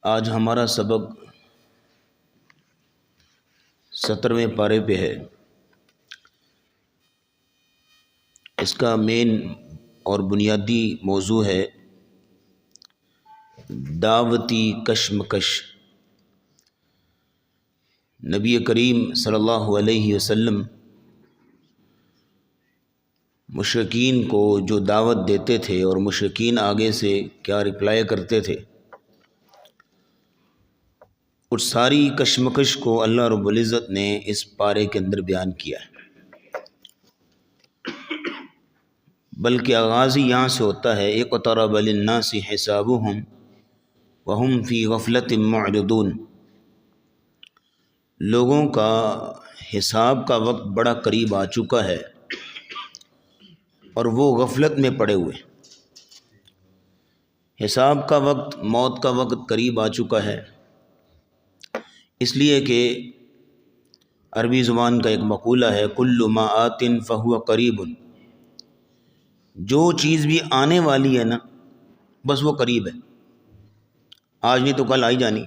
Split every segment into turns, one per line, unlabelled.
آج ہمارا سبق 17ویں پارے پہ ہے۔ اس کا مین اور بنیادی موضوع ہے دعوتی کشمکش۔ نبی کریم صلی اللہ علیہ وسلم مشرکین کو جو دعوت دیتے تھے اور مشرکین آگے سے کیا رپلائی کرتے تھے، اور ساری کشمکش کو اللہ رب العزت نے اس پارے کے اندر بیان کیا ہے۔ بلکہ آغاز ہی یہاں سے ہوتا ہے اقترب للناس حسابهم وهم فی غفلۃ معرضون۔ لوگوں کا حساب کا وقت بڑا قریب آ چکا ہے اور وہ غفلت میں پڑے ہوئے۔ حساب کا وقت، موت کا وقت قریب آ چکا ہے، اس لیے کہ عربی زبان کا ایک مقولہ ہے کل ما آت فہو قریب۔ جو چیز بھی آنے والی ہے نا، بس وہ قریب ہے، آج نہیں تو کل آئی جانی۔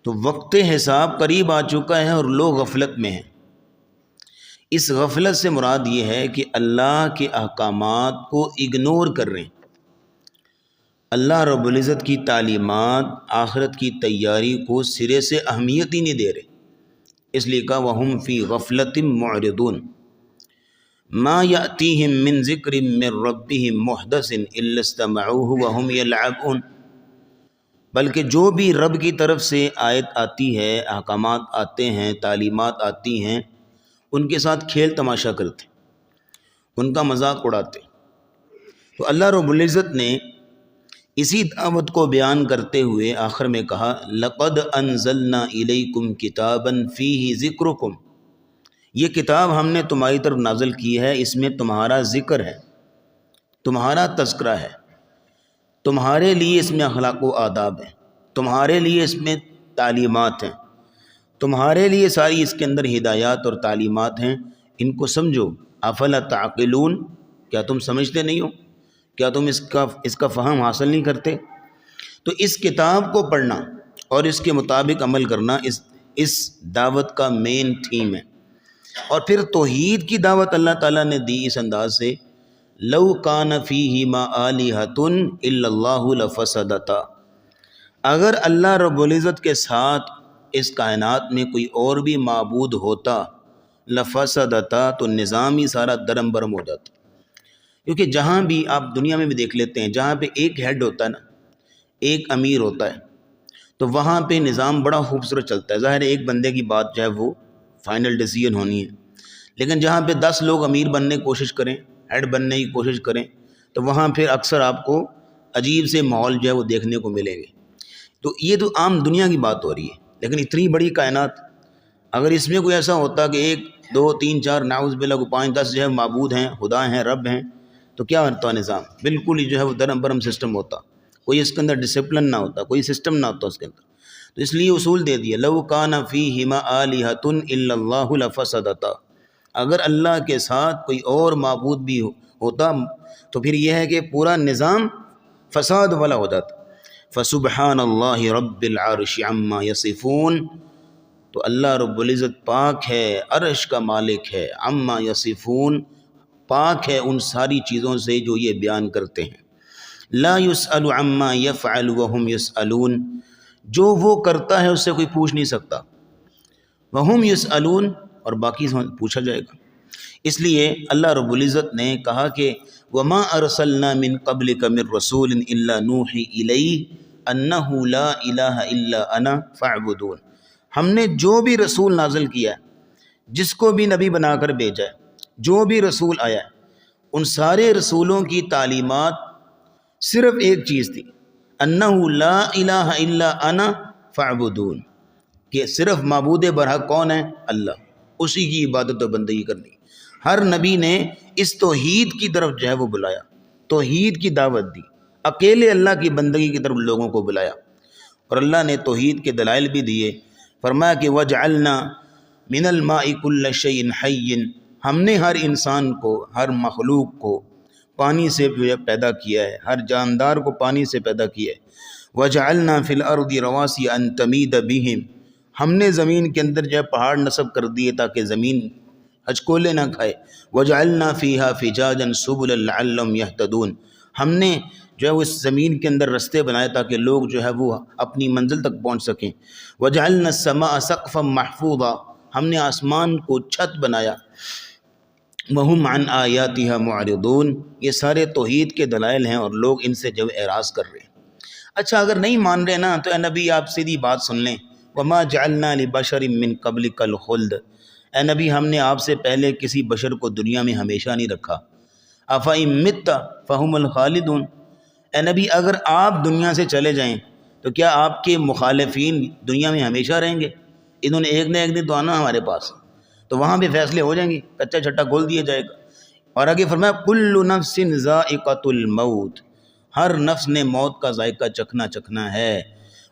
تو وقت حساب قریب آ چکا ہے اور لوگ غفلت میں ہیں۔ اس غفلت سے مراد یہ ہے کہ اللہ کے احکامات کو اگنور کر رہے ہیں، اللہ رب العزت کی تعلیمات، آخرت کی تیاری کو سرے سے اہمیت ہی نہیں دے رہے۔ اس لیے کہا وَهُمْ فِي غَفْلَةٍ مُعْرِضُونَ مَا يَأْتِيهِم مِّن ذِكْرٍ مِّن رَّبِّهِم مُحْدَثٍ إِلَّا اسْتَمَعُوهُ وَهُمْ يَلْعَبُونَ۔ بلکہ جو بھی رب کی طرف سے آیت آتی ہے، احکامات آتے ہیں، تعلیمات آتی ہیں، ان کے ساتھ کھیل تماشا کرتے، ان کا مذاق اڑاتے۔ تو اللہ رب العزت نے اسی دعوت کو بیان کرتے ہوئے آخر میں کہا لَقَدْ أَنزَلْنَا إِلَيْكُمْ كِتَابًا فِيهِ ذِكْرُكُمْ۔ یہ کتاب ہم نے تمہاری طرف نازل کی ہے، اس میں تمہارا ذکر ہے، تمہارا تذکرہ ہے، تمہارے لیے اس میں اخلاق و آداب ہیں، تمہارے لیے اس میں تعلیمات ہیں، تمہارے لیے ساری اس کے اندر ہدایات اور تعلیمات ہیں، ان کو سمجھو۔ افلا تعقلون، کیا تم سمجھتے نہیں ہو؟ کیا تم اس کا فہم حاصل نہیں کرتے؟ تو اس کتاب کو پڑھنا اور اس کے مطابق عمل کرنا اس دعوت کا مین تھیم ہے۔ اور پھر توحید کی دعوت اللہ تعالیٰ نے دی اس انداز سے لو کان فیہما آلہۃ الا اللہ لفسدتا۔ اگر اللہ رب العزت کے ساتھ اس کائنات میں کوئی اور بھی معبود ہوتا لفسدتا، تو نظام ہی سارا درم برم ہو جاتا۔ کیونکہ جہاں بھی آپ دنیا میں بھی دیکھ لیتے ہیں، جہاں پہ ایک ہیڈ ہوتا ہے نا، ایک امیر ہوتا ہے، تو وہاں پہ نظام بڑا خوبصورت چلتا ہے۔ ظاہر ہے ایک بندے کی بات جو ہے وہ فائنل ڈیسیجن ہونی ہے، لیکن جہاں پہ 10 لوگ امیر بننے کی کوشش کریں، ہیڈ بننے کی کوشش کریں، تو وہاں پھر اکثر آپ کو عجیب سے ماحول جو ہے وہ دیکھنے کو ملیں گے۔ تو یہ تو عام دنیا کی بات ہو رہی ہے، لیکن اتنی بڑی کائنات، اگر اس میں کوئی ایسا ہوتا کہ 1 2 3 4 نعوذ باللہ 5 10 جو ہے معبود ہیں، خدا ہیں، رب ہیں، تو کیا ہوتا نظام؟ بالکل ہی جو ہے وہ درم برم سسٹم ہوتا، کوئی اس کے اندر ڈسپلن نہ ہوتا، کوئی سسٹم نہ ہوتا اس کے اندر۔ تو اس لیے اصول دے دیا لو کان فیہما آلہۃ الا اللہ لفسدتا۔ اگر اللہ کے ساتھ کوئی اور معبود بھی ہوتا تو پھر یہ ہے کہ پورا نظام فساد والا ہو جاتا۔ فسبحان اللہ رب العرش عما یصفون۔ تو اللہ رب العزت پاک ہے، عرش کا مالک ہے، عما یصفون، پاک ہے ان ساری چیزوں سے جو یہ بیان کرتے ہیں۔ لا یسأل عما یفعل وهم یسألون، جو وہ کرتا ہے اس سے کوئی پوچھ نہیں سکتا، وهم یسألون، اور باقی پوچھا جائے گا۔ اس لیے اللہ رب العزت نے کہا کہ وما ارسلنا من قبلک من رسول الا نوحی الیہ انہ لا الہ الا انا فاعبدون۔ ہم نے جو بھی رسول نازل کیا ہے، جس کو بھی نبی بنا کر بھیجا ہے، جو بھی رسول آیا ہے، ان سارے رسولوں کی تعلیمات صرف ایک چیز تھی، انہ لا الہ الا انا فاعبدون، کہ صرف معبود برحق کون ہے؟ اللہ، اسی کی عبادت و بندگی کرنی۔ ہر نبی نے اس توحید کی طرف جو ہے وہ بلایا، توحید کی دعوت دی، اکیلے اللہ کی بندگی کی طرف لوگوں کو بلایا۔ اور اللہ نے توحید کے دلائل بھی دیے، فرمایا کہ وَجْعَلْنَا مِنَ الْمَاءِ كُلَّ شَيْءٍ حَيٍّ، ہم نے ہر انسان کو، ہر مخلوق کو پانی سے پیدا کیا ہے، ہر جاندار کو پانی سے پیدا کیا ہے۔ وجعلنا فی الارض رواسی ان تمید بہم، ہم نے زمین کے اندر جو ہے پہاڑ نصب کر دیے تاکہ زمین ہچکولے نہ کھائے، وجعلنا فیہا فجاجا سبلا لعلہم یہتدون، ہم نے جو ہے وہ اس زمین کے اندر رستے بنائے تاکہ لوگ جو ہے وہ اپنی منزل تک پہنچ سکیں، وجعلنا السماء سقفا محفوظا، ہم نے آسمان کو چھت بنایا، وہم عن آیاتها معرضون، یہ سارے توحید کے دلائل ہیں اور لوگ ان سے جو اعراض کر رہے ہیں۔ اچھا اگر نہیں مان رہے نا تو اے نبی آپ سیدھی بات سن لیں، وما جعلنا لبشر من قبلک الخلد، اے نبی ہم نے آپ سے پہلے کسی بشر کو دنیا میں ہمیشہ نہیں رکھا، افإن مت فہم الخالدون، اے نبی اگر آپ دنیا سے چلے جائیں تو کیا آپ کے مخالفین دنیا میں ہمیشہ رہیں گے؟ انہوں نے ایک نہ ایک دن تو آنا ہمارے پاس، تو وہاں بھی فیصلے ہو جائیں گے، کچا چھٹا کھول دیا جائے گا۔ اور آگے فرمایا کل نفس ذائقۃ الموت، ہر نفس نے موت کا ذائقہ چکھنا ہے،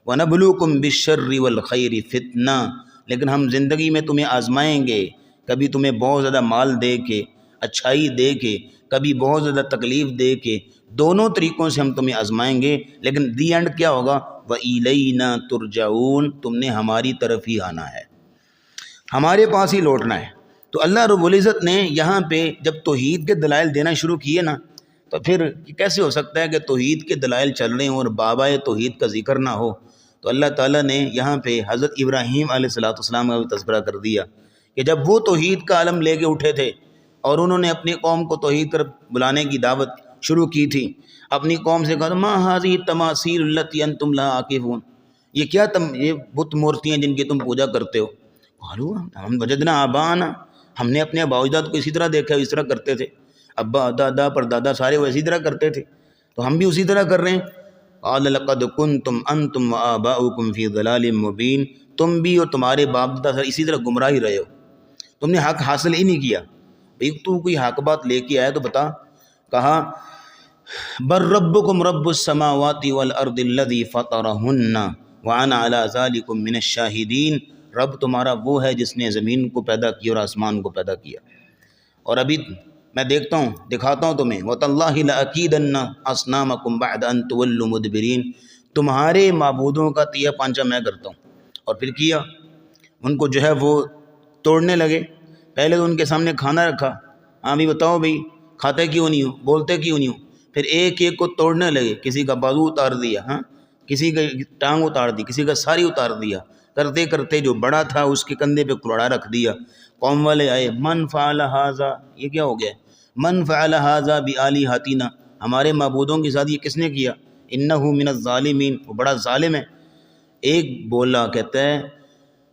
وَنَبْلُوكُمْ بِالشَّرِّ وَالْخَيْرِ فِتْنَہ، لیکن ہم زندگی میں تمہیں آزمائیں گے، کبھی تمہیں بہت زیادہ مال دے کے، اچھائی دے کے، کبھی بہت زیادہ تکلیف دے کے، دونوں طریقوں سے ہم تمہیں آزمائیں گے، لیکن دی اینڈ کیا ہوگا؟ وَإِلَيْنَا تُرْجَعُونَ، تم نے ہماری طرف ہی آنا ہے، ہمارے پاس ہی لوٹنا ہے۔ تو اللہ رب العزت نے یہاں پہ جب توحید کے دلائل دینا شروع کیے نا، تو پھر کیسے ہو سکتا ہے کہ توحید کے دلائل چل رہے ہوں اور بابائے توحید کا ذکر نہ ہو؟ تو اللہ تعالیٰ نے یہاں پہ حضرت ابراہیم علیہ السلام کا بھی تذکرہ کر دیا کہ جب وہ توحید کا علم لے کے اٹھے تھے اور انہوں نے اپنی قوم کو توحید طرف بلانے کی دعوت شروع کی تھی، اپنی قوم سے کہا ما هذه التماثيل التي انتم لا عاکفون، یہ کیا یہ بت مورتیاں جن کی تم پوجا کرتے ہو؟ قالوا ہم وجدنا آباءنا، ہم نے اپنے آباء و اجداد کو اسی طرح دیکھا، اس طرح کرتے تھے، ابا دادا پر دادا سارے وہ اسی طرح کرتے تھے، تو ہم بھی اسی طرح کر رہے ہیں۔ قال لقد کنتم انتم وآباؤکم فی ضلال مبین، تم بھی اور تمہارے باپ دادا اسی طرح گمراہ ہی رہے ہو، تم نے حق حاصل ہی نہیں کیا۔ بھئی تو کوئی حق بات لے کے آیا تو بتا۔ کہا بر ربکم رب السماوات والارض الذی فطرہن وانا علی ذلکم من الشاہدین، رب تمہارا وہ ہے جس نے زمین کو پیدا کیا اور آسمان کو پیدا کیا۔ اور ابھی میں دیکھتا ہوں، دکھاتا ہوں تمہیں، وَتَاللَّهِ لَأَكِيدَنَّ أَصْنَامَكُمْ بَعْدَ أَن تُوَلُّوا مُدْبِرِينَ، تمہارے معبودوں کا تیہ پانچہ میں کرتا ہوں۔ اور پھر کیا، ان کو جو ہے وہ توڑنے لگے، پہلے تو ان کے سامنے کھانا رکھا، ہاں بھی بتاؤ بھئی کھاتے کیوں نہیں ہو، بولتے کیوں نہیں ہو، پھر ایک ایک کو توڑنے لگے، کسی کا بازو اتار دیا، ہاں کسی کا ٹانگ اتار دی، کسی کا ساری اتار دیا، کرتے کرتے جو بڑا تھا اس کے کندھے پہ کلہاڑا رکھ دیا۔ قوم والے آئے، من فعل ھذا، یہ کیا ہو گیا؟ من فعل ھذا بآلہتنا، ہمارے معبودوں کے ساتھ یہ کس نے کیا؟ انہ من الظالمین، وہ بڑا ظالم ہے۔ ایک بولا کہتا ہے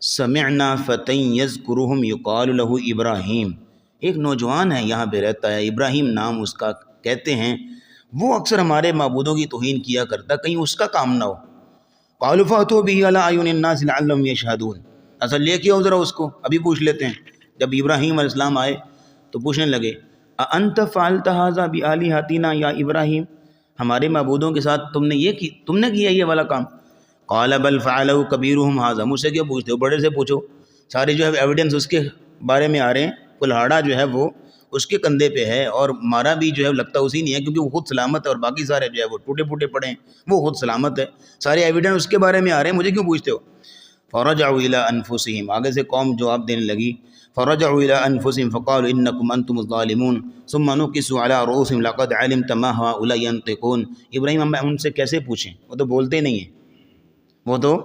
سمعنا فتى یذکرہم یقال لہ ابراہیم، ایک نوجوان ہے یہاں پہ رہتا ہے، ابراہیم نام اس کا، کہتے ہیں وہ اکثر ہمارے معبودوں کی توہین کیا کرتا، کہیں اس کا کام نہ ہو۔ قالوا فاتوا به علی اعین الناس لعلهم یشهدون، اصل لے کے آؤ ذرا اس کو، ابھی پوچھ لیتے ہیں۔ جب ابراہیم علیہ السلام آئے تو پوچھنے لگے انت فعلت ھذا بآلہتنا یا ابراہیم، ہمارے معبودوں کے ساتھ تم نے کیا یہ والا کام؟ قال بل فعلہ کبیرہم ھذا، مجھ سے کیوں پوچھتے ہو، بڑے سے پوچھو۔ سارے جو ہے ایویڈنس اس کے بارے میں آ رہے ہیں، کلہاڑا جو ہے وہ اس کے کندھے پہ ہے اور مارا بھی جو ہے لگتا اسی نہیں ہے، کیونکہ وہ خود سلامت ہے اور باقی سارے جو ہے وہ ٹوٹے پھوٹے پڑے ہیں، وہ خود سلامت ہے، سارے ایویڈنس اس کے بارے میں آ رہے ہیں، مجھے کیوں پوچھتے ہو؟ فرجعوا الی انفسہم، آگے سے قوم جواب دینے لگی، فرجعوا الی انفسہم فقالوا انکم انتم الظالمون ثم نکسوا علی رؤوسہم لقد علمت ما هؤلاء ينطقون، ابراہیم ہم ان سے کیسے پوچھیں، وہ تو بولتے نہیں ہیں، وہ تو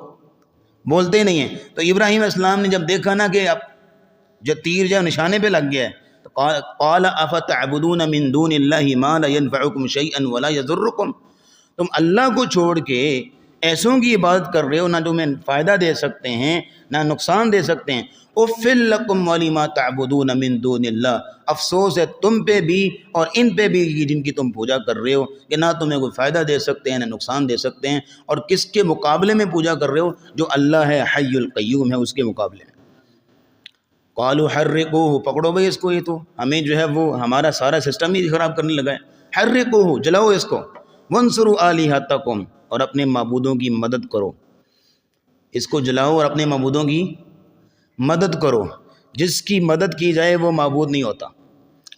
بولتے نہیں ہیں۔ تو ابراہیم علیہ السلام نے جب دیکھا نا کہ اب جو تیر جو نشانے پہ لگ گیا ہے، تو قال افتعبدون من دون اللہ ما لا ينفعکم شیئا ولا یضرکم، تم اللہ کو چھوڑ کے ایسوں کی عبادت کر رہے ہو نہ تمہیں فائدہ دے سکتے ہیں نہ نقصان دے سکتے ہیں۔ اُفٍّ لَکُمْ وَلِمَا تَعْبُدُونَ مِن دُونِ اللّہ، افسوس ہے تم پہ بھی اور ان پہ بھی جن کی تم پوجا کر رہے ہو کہ نہ تمہیں کوئی فائدہ دے سکتے ہیں نہ نقصان دے سکتے ہیں، اور کس کے مقابلے میں پوجا کر رہے ہو؟ جو اللہ ہے حی القیوم ہے، اس کے مقابلے میں۔ قالوا حرقوہ، پکڑو بھئی اس کو، یہ تو ہمیں جو ہے وہ ہمارا سارا سسٹم ہی خراب کرنے لگا ہے، حرقوہ، جلاؤ اس کو، وانصروا آلہتکم، اور اپنے معبودوں کی مدد کرو، اس کو جلاؤ اور اپنے معبودوں کی مدد کرو۔ جس کی مدد کی جائے وہ معبود نہیں ہوتا،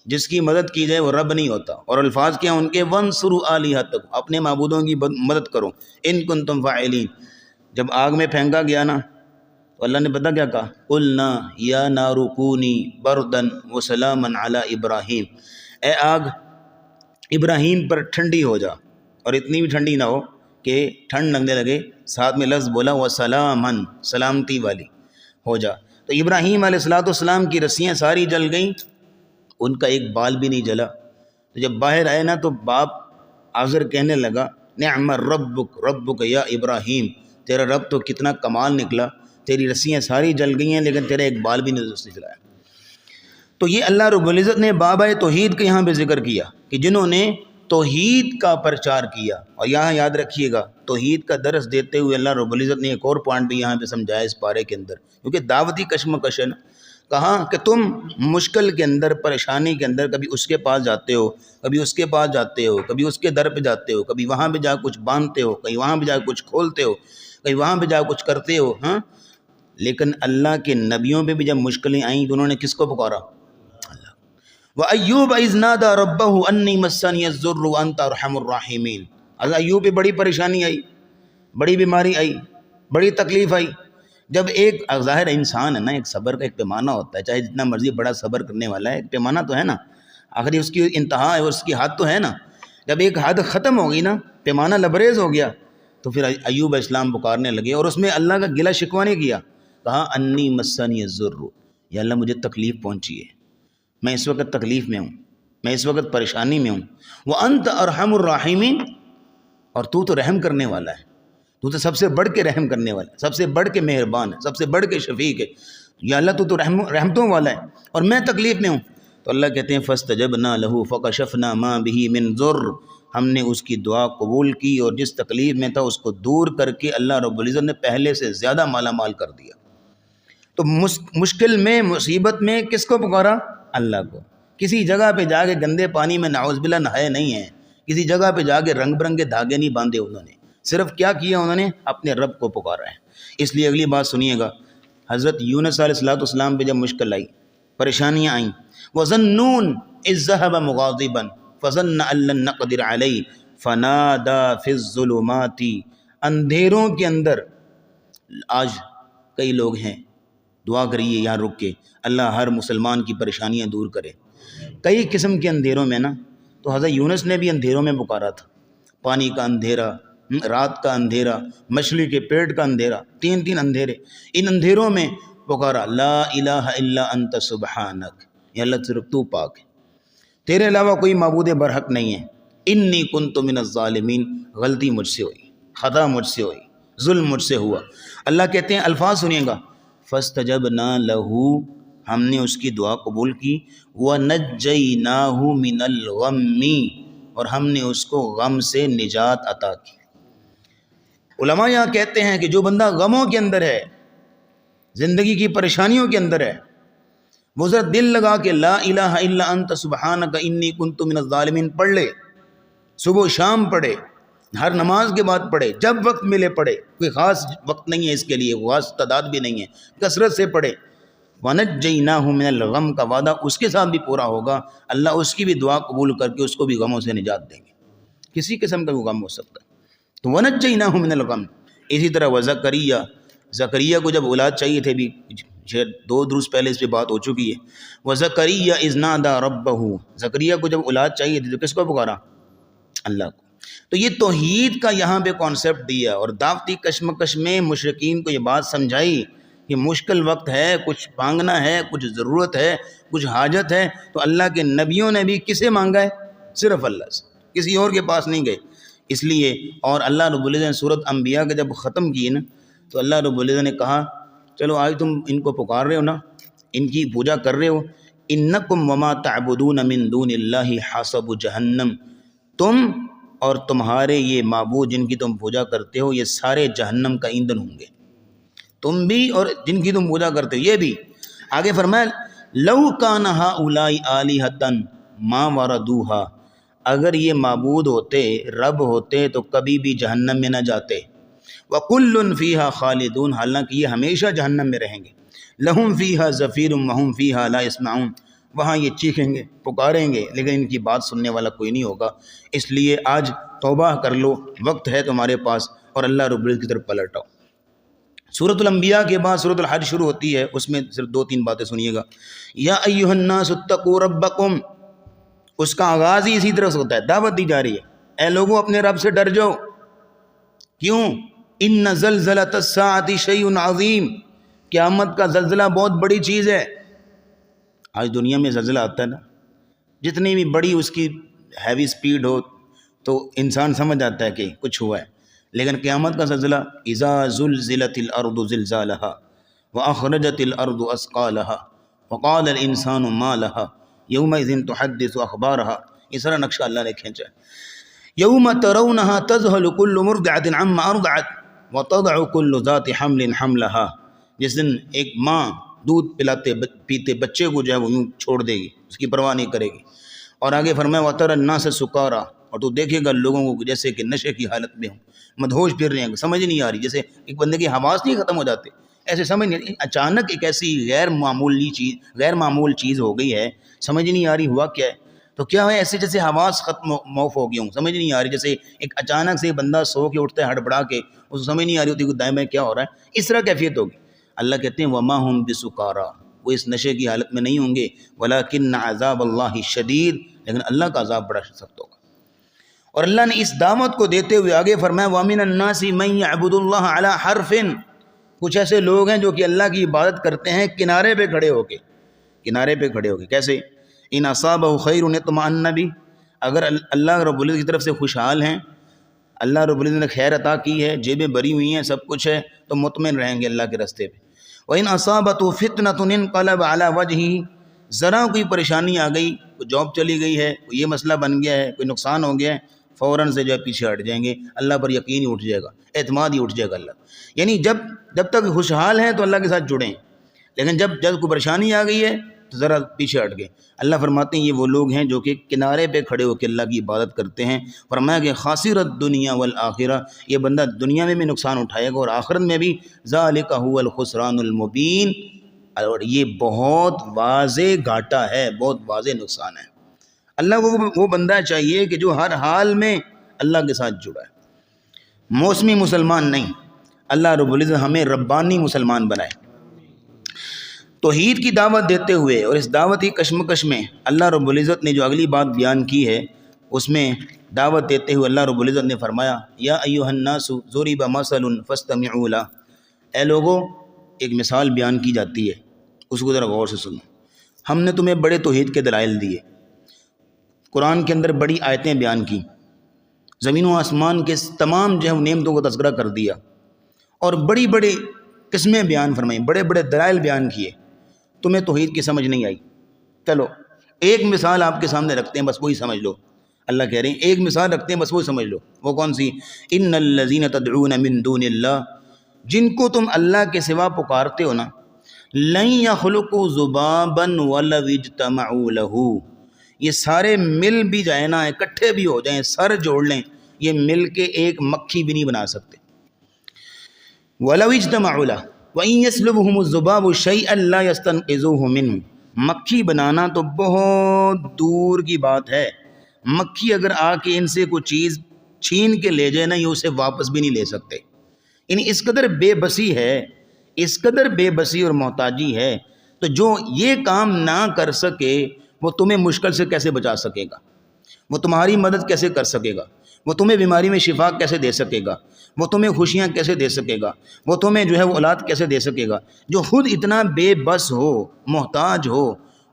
جس کی مدد کی جائے وہ رب نہیں ہوتا۔ اور الفاظ کیا ان کے وَانصُرُوا آلِهَتَكُمْ، اپنے معبودوں کی مدد کرو، ان کنتم فاعلین۔ جب آگ میں پھینکا گیا نا تو اللہ نے پتہ کیا کہا، قُلْنَا يَا نَارُ كُونِي بَرْدًا وَسَلَامًا عَلَىٰ إِبْرَاهِيمَ، اے آگ ابراہیم پر ٹھنڈی ہو جا، اور اتنی بھی ٹھنڈی نہ ہو کہ ٹھنڈ لگنے لگے، ساتھ میں لفظ بولا وَسَلَامًا، سلامتی والی ہو جا۔ تو ابراہیم علیہ السلام کی رسیاں ساری جل گئیں، ان کا ایک بال بھی نہیں جلا۔ تو جب باہر آئے نا تو باپ آزر کہنے لگا نعم ربک ربک یا ابراہیم، تیرا رب تو کتنا کمال نکلا، تیری رسیاں ساری جل گئی ہیں لیکن تیرا ایک بال بھی نہیں اس نے جلایا۔ تو یہ اللہ رب العزت نے بابائے توحید کا یہاں پہ ذکر کیا کہ جنہوں نے توحید کا پرچار کیا۔ اور یہاں یاد رکھیے گا توحید کا درس دیتے ہوئے اللہ رب العزت نے ایک اور پوائنٹ بھی یہاں پہ سمجھایا اس پارے کے اندر، کیونکہ دعوتی کشمکش ہے نا۔ کہا کہ تم مشکل کے اندر، پریشانی کے اندر کبھی اس کے پاس جاتے ہو، کبھی اس کے پاس جاتے ہو، کبھی اس کے در پہ جاتے ہو، کبھی وہاں پہ جا کچھ باندھتے ہو، کہیں وہاں پہ جا کچھ کھولتے ہو، کہیں وہاں پہ جا کچھ کرتے ہو، ہاں۔ لیکن اللہ کے نبیوں پہ بھی جب مشکلیں آئیں تو انہوں نے کس کو پکارا؟ اللہ۔ وَأَيُّوبَ إِذْ نَادَىٰ رَبَّهُ أَنِّي مَسَّنِيَ الضُّرُّ وَأَنْتَ أَرْحَمُ الرَّاحِمِينَ۔ حضرت ایوب پہ بڑی پریشانی آئی، بڑی بیماری آئی، بڑی تکلیف آئی۔ جب ایک ظاہر انسان ہے نا، ایک صبر کا ایک پیمانہ ہوتا ہے، چاہے جتنا مرضی بڑا صبر کرنے والا ہے، ایک پیمانہ تو ہے نا، آخری اس کی انتہا ہے، اس کی حد تو ہے نا۔ جب ایک حد ختم ہو گئی نا، پیمانہ لبریز ہو گیا، تو پھر ایوب علیہ السلام پکارنے لگے، اور اس میں اللہ کا گلہ شکوہ نہیں کیا، کہا انی مسنی الضر، یا اللہ مجھے تکلیف پہنچی ہے، میں اس وقت تکلیف میں ہوں، میں اس وقت پریشانی میں ہوں۔ وانت ارحم الراحمین، اور تو رحم کرنے والا ہے، تو سب سے بڑھ کے رحم کرنے والا ہے، سب سے بڑھ کے مہربان ہے، سب سے بڑھ کے شفیق ہے، یا اللہ تو رحمتوں والا ہے، اور میں تکلیف میں ہوں۔ تو اللہ کہتے ہیں فاستجبنا له فکشفنا ما به من ضر، ہم نے اس کی دعا قبول کی اور جس تکلیف میں تھا اس کو دور کر کے اللہ رب العزت نے پہلے سے زیادہ مالا مال کر دیا۔ تو مشکل میں، مصیبت میں کس کو پکارا؟ اللہ کو۔ کسی جگہ پہ جا کے گندے پانی میں نعوذ باللہ نہائے نہیں ہیں، کسی جگہ پہ جا کے رنگ برنگے دھاگے نہیں باندھے انہوں نے، صرف کیا کیا انہوں نے؟ اپنے رب کو پکارا ہے۔ اس لیے اگلی بات سنیے گا، حضرت یونس علیہ السلام پہ جب مشکل آئی، پریشانیاں آئیں، وَظَنُّونَ إِذْ ذَهَبَ مُغَاضِبًا فَظَنَّ أَن لَّن نَّقْدِرَ عَلَيْهِ فَنَادَىٰ فِي الظُّلُمَاتِ، اندھیروں کے اندر، آج کئی لوگ ہیں، دعا کریے یہاں رک کے، اللہ ہر مسلمان کی پریشانیاں دور کرے۔ کئی قسم کے اندھیروں میں نا، تو حضرت یونس نے بھی اندھیروں میں پکارا تھا، پانی کا اندھیرا، رات کا اندھیرا، مچھلی کے پیٹ کا اندھیرا، تین اندھیرے، ان اندھیروں میں پکارا لا الہ الا انت سبحانک، یا اللہ صرف تو پاک ہے، تیرے علاوہ کوئی معبود برحق نہیں ہے، انی کنت من الظالمین، غلطی مجھ سے ہوئی، خطا مجھ سے ہوئی، ظلم مجھ سے ہوا۔ اللہ کہتے ہیں، الفاظ سنیے گا، فاستجبنا لہ، ہم نے اس کی دعا قبول کی، وَنَجَّيْنَاهُ مِنَ الْغَمِّ، اور ہم نے اس کو غم سے نجات عطا کی۔ علماء یہاں کہتے ہیں کہ جو بندہ غموں کے اندر ہے، زندگی کی پریشانیوں کے اندر ہے، وہ ذرا دل لگا کے لا الہ الا انت سبحانک انی کنت من الظالمین پڑھ لے، صبح و شام پڑھے، ہر نماز کے بعد پڑھے، جب وقت ملے پڑھے، کوئی خاص وقت نہیں ہے اس کے لیے، خاص تعداد بھی نہیں ہے، کثرت سے پڑھے۔ وَنَجَّيْنَاهُ مِنَ الْغَمِّ کا وعدہ اس کے ساتھ بھی پورا ہوگا، اللہ اس کی بھی دعا قبول کر کے اس کو بھی غموں سے نجات دیں گے، کسی قسم کا بھی غم ہو سکتا ہے۔ تو وَنَجَّيْنَاهُ مِنَ الْغَمِّ، اسی طرح وزکریا، زکریا کو جب اولاد چاہیے تھے، بھی 2 دروس پہلے اس پہ بات ہو چکی ہے، وزکریا اذ نادى ربہ، زکریا کو جب اولاد چاہیے تھی تو کس کو پکارا؟ اللہ کو۔ تو یہ توحید کا یہاں پہ کانسیپٹ دیا، اور دعوتی کشمکش میں مشرکین کو یہ بات سمجھائی کہ مشکل وقت ہے، کچھ مانگنا ہے، کچھ ضرورت ہے، کچھ حاجت ہے، تو اللہ کے نبیوں نے بھی کسے مانگا ہے؟ صرف اللہ سے، کسی اور کے پاس نہیں گئے۔ اس لیے، اور اللہ رب العزت نے سورۃ انبیاء کا جب ختم کی نا، تو اللہ رب العزت نے کہا چلو آج تم ان کو پکار رہے ہو نا، ان کی پوجا کر رہے ہو، انکم وما تعبدون من دون اللہ حسب جہنم، تم اور تمہارے یہ معبود جن کی تم پوجا کرتے ہو یہ سارے جہنم کا ایندھن ہوں گے، تم بھی اور جن کی تم پوجا کرتے ہو یہ بھی۔ آگے فرمایا لو کان ہؤلاء آلہۃ ما وردوہا، اگر یہ معبود ہوتے، رب ہوتے تو کبھی بھی جہنم میں نہ جاتے، وَكُلٌّ فِيهَا خَالِدُونَ، حالانکہ یہ ہمیشہ جہنم میں رہیں گے، لَهُمْ فِيهَا زَفِيرٌ وَهُمْ فِيهَا لَا يَسْمَعُونَ، وہاں یہ چیخیں گے پکاریں گے لیکن ان کی بات سننے والا کوئی نہیں ہوگا۔ اس لیے آج توبہ کر لو، وقت ہے تمہارے پاس، اور اللہ رب العزت کی طرف پلٹ آؤ۔ سورۃ الانبیاء کے بعد سورۃ الحج شروع ہوتی ہے، اس میں صرف 2-3 باتیں سنیے گا۔ یا ایھا الناس اتقوا ربکم، اس کا آغاز ہی اسی طرح سے ہوتا ہے، دعوت دی جا رہی ہے، اے لوگوں اپنے رب سے ڈر جاؤ۔ کیوں؟ ان زلزلۃ الساعۃ شیء عظیم، قیامت کا زلزلہ بہت بڑی چیز ہے۔ آج دنیا میں زلزلہ آتا ہے نا، جتنی بھی بڑی اس کی ہیوی سپیڈ ہو تو انسان سمجھ آتا ہے کہ کچھ ہوا ہے، لیکن قیامت کا زلزلہ اذا زلزلت الارض زلزالها واخرجت الارض اثقالها وقال الانسان ما لها یومئذ تحدث اخبارها، یہ سارا نقشہ اللہ نے کھینچا ہے۔ یوم ترونها تذهل كل مرضعة عما ارضعت وتضع كل ذات حمل حملها، جس دن ایک ماں دودھ پلاتے پیتے بچے کو جو ہے وہ یوں چھوڑ دے گی، اس کی پرواہ نہیں کرے گی۔ اور آگے فرمایا وَتَرَى النَّاسَ سُكَارَىٰ، اور تو دیکھے گا لوگوں کو جیسے کہ نشے کی حالت میں ہوں، مدہوش پھر رہے ہیں، سمجھ نہیں آ رہی، جیسے ایک بندے کی حواس نہیں ختم ہو جاتے، ایسے سمجھ نہیں، اچانک ایک ایسی غیر معمول چیز ہو گئی ہے، سمجھ نہیں آ رہی ہوا کیا ہے۔ تو کیا ہے؟ ایسے جیسے حواس ختم موف ہو گئی ہوں، سمجھ نہیں آ رہی، جیسے ایک اچانک سے بندہ سو کے اٹھتا ہے ہڑبڑا کے، اس کو سمجھ نہیں آ رہی ہوتی کہ دائیں بائیں کیا ہو رہا ہے، اس طرح کیفیت ہوگی۔ اللہ کہتے ہیں وَمَا هُمْ بِسُكَارَىٰ، وہ اس نشے کی حالت میں نہیں ہوں گے، وَلَٰكِنَّ عَذَابَ اللَّهِ شَدِيدٌ، لیکن اللہ کا عذاب بڑا سخت ہوگا۔ اور اللہ نے اس دعوت کو دیتے ہوئے آگے فرمایا وَمِنَ النَّاسِ مَن يَعْبُدُ اللَّهَ عَلَىٰ حَرْفٍ، کچھ ایسے لوگ ہیں جو کہ اللہ کی عبادت کرتے ہیں کنارے پہ کھڑے ہو کے، کیسے؟ ان اصابہ خیر اطمأن بہ، اگر اللہ رب العزت کی طرف سے خوشحال ہیں، اللہ رب العزت نے خیر عطا کی ہے، جیبیں بری ہوئی ہیں، سب کچھ ہے، تو مطمئن رہیں گے اللہ کے راستے پہ۔ وَإِنْ أَصَابَتْهُ فِتْنَةٌ انقلب عَلَىٰ وَجْهِهِ، ذرا کوئی پریشانی آ گئی، کوئی جاب چلی گئی ہے، کوئی یہ مسئلہ بن گیا ہے، کوئی نقصان ہو گیا ہے، فوراً سے جو ہے پیچھے ہٹ جائیں گے، اللہ پر یقین ہی اٹھ جائے گا، اعتماد ہی اٹھ جائے گا اللہ۔ یعنی جب تک خوشحال ہیں تو اللہ کے ساتھ جڑیں، لیکن جب کوئی پریشانی آ گئی ہے تو ذرا پیچھے ہٹ گئے۔ اللہ فرماتے ہیں یہ وہ لوگ ہیں جو کہ کنارے پہ کھڑے ہو کے اللہ کی عبادت کرتے ہیں۔ فرمایا کہ خاسرت دنیا والآخرہ، یہ بندہ دنیا میں بھی نقصان اٹھائے گا اور آخرت میں بھی، ذالک هو الخسران المبین، اور یہ بہت واضح گھاٹا ہے، بہت واضح نقصان ہے۔ اللہ کو وہ بندہ چاہیے کہ جو ہر حال میں اللہ کے ساتھ جڑا ہے، موسمی مسلمان نہیں۔ اللہ رب العزت ہمیں ربانی مسلمان بنائے۔ توحید کی دعوت دیتے ہوئے اور اس دعوت کی کشمکش میں اللہ رب العزت نے جو اگلی بات بیان کی ہے، اس میں دعوت دیتے ہوئے اللہ رب العزت نے فرمایا یا ایھا الناس ضرب مثل فاستمعوا لہ، اے لوگوں ایک مثال بیان کی جاتی ہے، اس کو ذرا غور سے سنو۔ ہم نے تمہیں بڑے توحید کے دلائل دیے، قرآن کے اندر بڑی آیتیں بیان کی، زمین و آسمان کے تمام جو ہے نعمتوں کو تذکرہ کر دیا، اور بڑی بڑی قسمیں بیان فرمائیں، بڑے بڑے دلائل بیان کیے، تمہیں توحید کی سمجھ نہیں آئی۔ چلو ایک مثال آپ کے سامنے رکھتے ہیں، بس وہی سمجھ لو۔ اللہ کہہ رہے ہیں ایک مثال رکھتے ہیں، بس وہی سمجھ لو۔ وہ کون سی؟ ان الذین تدعون من دون اللہ، جن کو تم اللہ کے سوا پکارتے ہو نا، لن یخلقوا ذبابا ولو اجتمعوا لہ، یہ سارے مل بھی جائیں نا، اکٹھے بھی ہو جائیں، سر جوڑ لیں، یہ مل کے ایک مکھی بھی نہیں بنا سکتے۔ ولو اجتمعوا لہ وَإِن يَسْلُبْهُمُ الذُّبَابُ شَيْئًا لَا يَسْتَنقِذُوهُ مِنْهُ، مکھی بنانا تو بہت دور کی بات ہے، مکھی اگر آ کے ان سے کوئی چیز چھین کے لے جائے نا، یہ اسے واپس بھی نہیں لے سکتے۔ یعنی اس قدر بے بسی ہے، اس قدر بے بسی اور محتاجی ہے، تو جو یہ کام نہ کر سکے وہ تمہیں مشکل سے کیسے بچا سکے گا؟ وہ تمہاری مدد کیسے کر سکے گا؟ وہ تمہیں بیماری میں شفا کیسے دے سکے گا؟ وہ تمہیں خوشیاں کیسے دے سکے گا؟ وہ تمہیں جو ہے وہ اولاد کیسے دے سکے گا؟ جو خود اتنا بے بس ہو، محتاج ہو،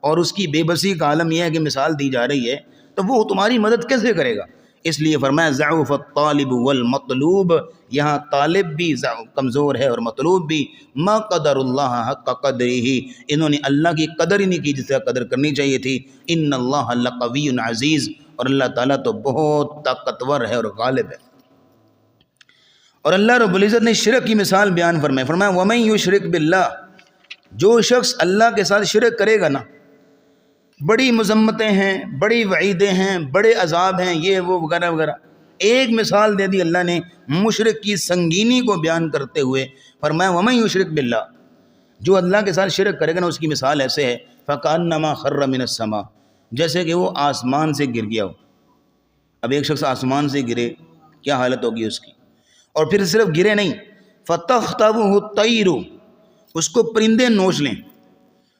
اور اس کی بے بسی کا عالم یہ ہے کہ مثال دی جا رہی ہے، تو وہ تمہاری مدد کیسے کرے گا؟ اس لیے فرمایا ضعف الطالب والمطلوب، یہاں طالب بھی کمزور ہے اور مطلوب بھی۔ ما قدر اللہ حق قدرہ، انہوں نے اللہ کی قدر ہی نہیں کی جس سے قدر کرنی چاہیے تھی۔ ان اللہ لقوی عزیز، اور اللہ تعالیٰ تو بہت طاقتور ہے اور غالب ہے۔ اور اللہ رب العزت نے شرک کی مثال بیان فرمایا وَمَن یشرک باللہ، جو شخص اللہ کے ساتھ شرک کرے گا نا، بڑی مذمتیں ہیں، بڑی وعیدیں ہیں، بڑے عذاب ہیں، یہ وہ وغیرہ وغیرہ۔ ایک مثال دے دی اللہ نے مشرک کی سنگینی کو بیان کرتے ہوئے، فرمایا وَمَن یشرک باللہ، جو اللہ کے ساتھ شرک کرے گا نا، اس کی مثال ایسے ہے فکأنما خر من السماء، جیسے کہ وہ آسمان سے گر گیا ہو۔ اب ایک شخص آسمان سے گرے کیا حالت ہوگی اس کی؟ اور پھر صرف گرے نہیں، فتخطفہ الطیر، اس کو پرندے نوچ لیں،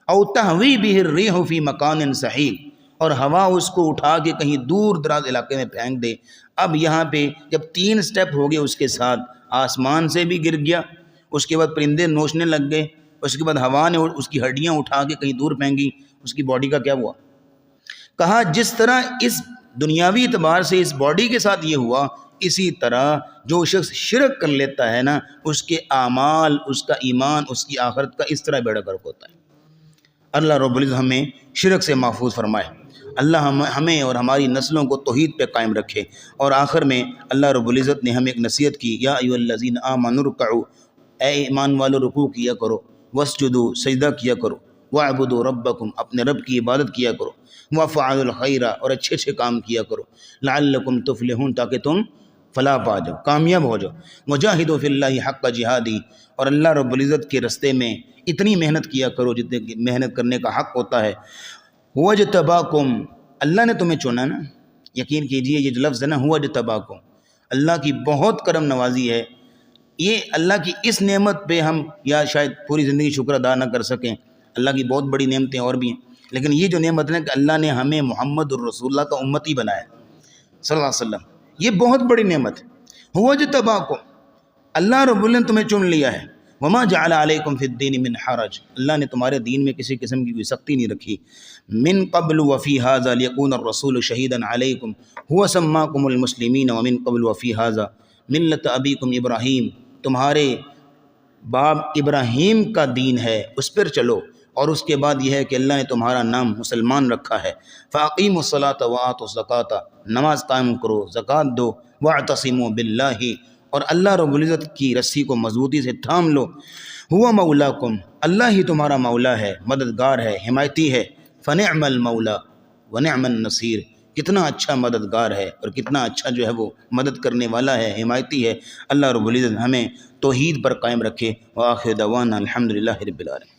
او تہوی بہ الریح فی مکان صحیح، اور ہوا اس کو اٹھا کے کہیں دور دراز علاقے میں پھینک دے۔ اب یہاں پہ جب 3 سٹیپ ہو گئے اس کے ساتھ، آسمان سے بھی گر گیا، اس کے بعد پرندے نوچنے لگ گئے، اس کے بعد ہوا نے اس کی ہڈیاں اٹھا کے کہیں دور پھینکی، اس کی باڈی کا کیا ہوا؟ کہا جس طرح اس دنیاوی اعتبار سے اس باڈی کے ساتھ یہ ہوا، اسی طرح جو شخص شرک کر لیتا ہے نا، اس کے اعمال، اس کا ایمان، اس کی آخرت کا اس طرح بیڑا غرق ہوتا ہے۔ اللہ رب العزت ہمیں شرک سے محفوظ فرمائے، اللہ ہمیں اور ہماری نسلوں کو توحید پہ قائم رکھے۔ اور آخر میں اللہ رب العزت نے ہمیں ایک نصیحت کی، یا ایھا الذین آمنوا ارکعوا، اے ایمان والو رکوع کیا کرو، واسجدوا، سجدہ کیا کرو، واعبدوا ربکم، اپنے رب کی عبادت کیا کرو، وافعلوا الخیر، اور اچھے اچھے کام کیا کرو، لعلکم تفلحون، تاکہ تم فلاح پا جاؤ، کامیاب ہو جاؤ، وجاہدوا فی اللہ حق جہادی، اور اللہ رب العزت کے رستے میں اتنی محنت کیا کرو جتنے محنت کرنے کا حق ہوتا ہے۔ هو اجتباکم، اللہ نے تمہیں چنا نا، یقین کیجئے یہ جو لفظ ہے نا، هو اجتباکم، اللہ کی بہت کرم نوازی ہے۔ یہ اللہ کی اس نعمت پہ ہم یا شاید پوری زندگی شکر ادا نہ کر سکیں، اللہ کی بہت بڑی نعمتیں اور بھی ہیں، لیکن یہ جو نعمت ہے کہ اللہ نے ہمیں محمد الرسول اللہ کا امتی بنایا صلی اللہ علیہ وسلم، یہ بہت بڑی نعمت ہے۔ هو اجتباکم، اللہ رب العزت نے تمہیں چن لیا ہے۔ وما جعل علیکم فی الدین من حرج، اللہ نے تمہارے دین میں کسی قسم کی کوئی سختی نہیں رکھی۔ من قبل وفی ھذا لیکون الرسول شہیدا علیکم هو سماکم المسلمین ومن قبل وفی ھذا ملت ابیکم ابراہیم، تمہارے باپ ابراہیم کا دین ہے، اس پر چلو، اور اس کے بعد یہ ہے کہ اللہ نے تمہارا نام مسلمان رکھا ہے۔ فاقیموا الصلاۃ وآتوا الزکاۃ، نماز قائم کرو، زکوٰۃ دو، واعتصموا باللہ، اور اللہ رب العزت کی رسی کو مضبوطی سے تھام لو۔ ہوا مولاکم، اللہ ہی تمہارا مولا ہے، مددگار ہے، حمایتی ہے۔ فنعم المولا ونعم النصیر، کتنا اچھا مددگار ہے اور کتنا اچھا جو ہے وہ مدد کرنے والا ہے، حمایتی ہے۔ اللہ رب العزت ہمیں توحید پر قائم رکھے۔ وآخر دعوانا الحمدللہ رب العالمین۔